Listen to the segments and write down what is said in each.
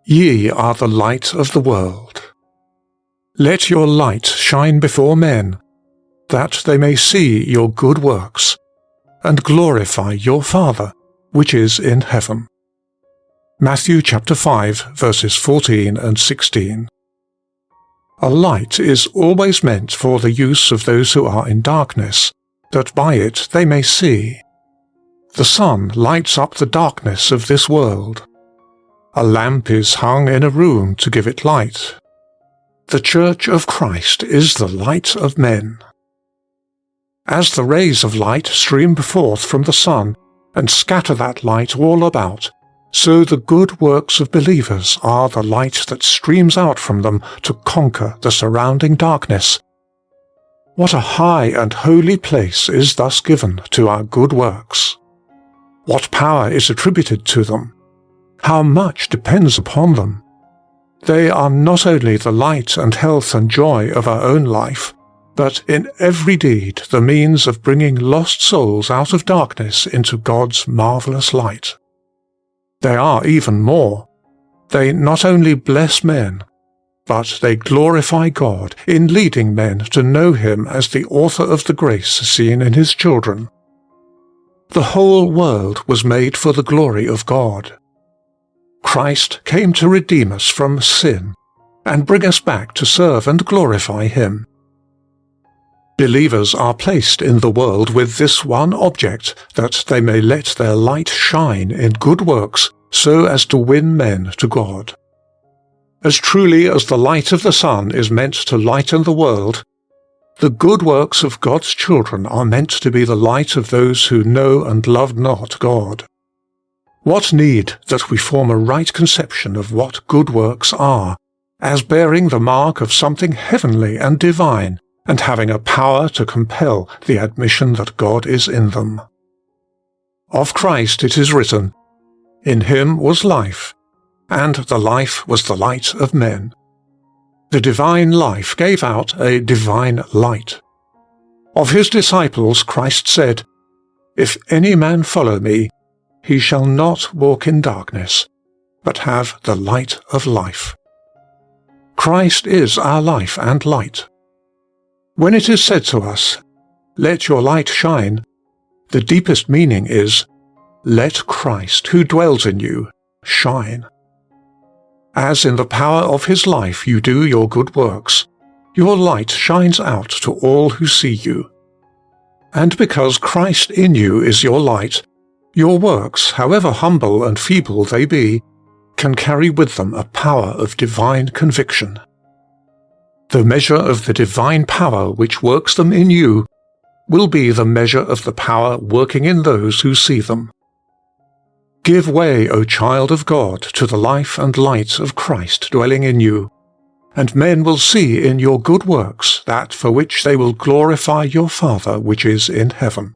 Ye are the light of the world. Let your light shine before men, that they may see your good works, and glorify your Father, which is in heaven. Matthew chapter 5, verses 14 and 16. A light is always meant for the use of those who are in darkness, that by it they may see. The sun lights up the darkness of this world. A lamp is hung in a room to give it light. The Church of Christ is the light of men. As the rays of light stream forth from the sun and scatter that light all about, so the good works of believers are the light that streams out from them to conquer the surrounding darkness. What a high and holy place is thus given to our good works! What power is attributed to them? How much depends upon them? They are not only the light and health and joy of our own life, but in every deed the means of bringing lost souls out of darkness into God's marvellous light. They are even more. They not only bless men, but they glorify God in leading men to know Him as the author of the grace seen in His children. The whole world was made for the glory of God. Christ came to redeem us from sin and bring us back to serve and glorify Him. Believers are placed in the world with this one object, that they may let their light shine in good works so as to win men to God. As truly as the light of the sun is meant to lighten the world, the good works of God's children are meant to be the light of those who know and love not God. What need that we form a right conception of what good works are, as bearing the mark of something heavenly and divine, and having a power to compel the admission that God is in them. Of Christ it is written, "In Him was life, and the life was the light of men." The divine life gave out a divine light. Of His disciples Christ said, "If any man follow me, he shall not walk in darkness, but have the light of life." Christ is our life and light. When it is said to us, "Let your light shine," the deepest meaning is, let Christ, who dwells in you, shine. As in the power of His life you do your good works, your light shines out to all who see you. And because Christ in you is your light, your works, however humble and feeble they be, can carry with them a power of divine conviction. The measure of the divine power which works them in you will be the measure of the power working in those who see them. Give way, O child of God, to the life and light of Christ dwelling in you, and men will see in your good works that for which they will glorify your Father which is in heaven.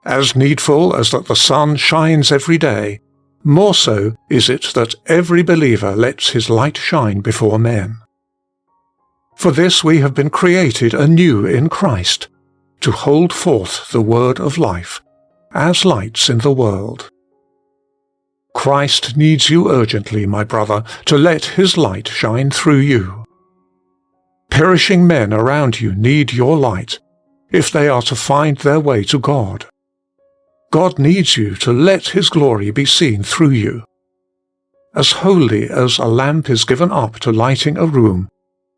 As needful as that the sun shines every day, more so is it that every believer lets his light shine before men. For this we have been created anew in Christ, to hold forth the word of life, as lights in the world. Christ needs you urgently, my brother, to let His light shine through you. Perishing men around you need your light, if they are to find their way to God. God needs you to let His glory be seen through you. As wholly as a lamp is given up to lighting a room,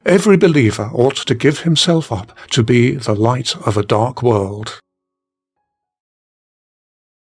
every believer ought to give himself up to be the light of a dark world.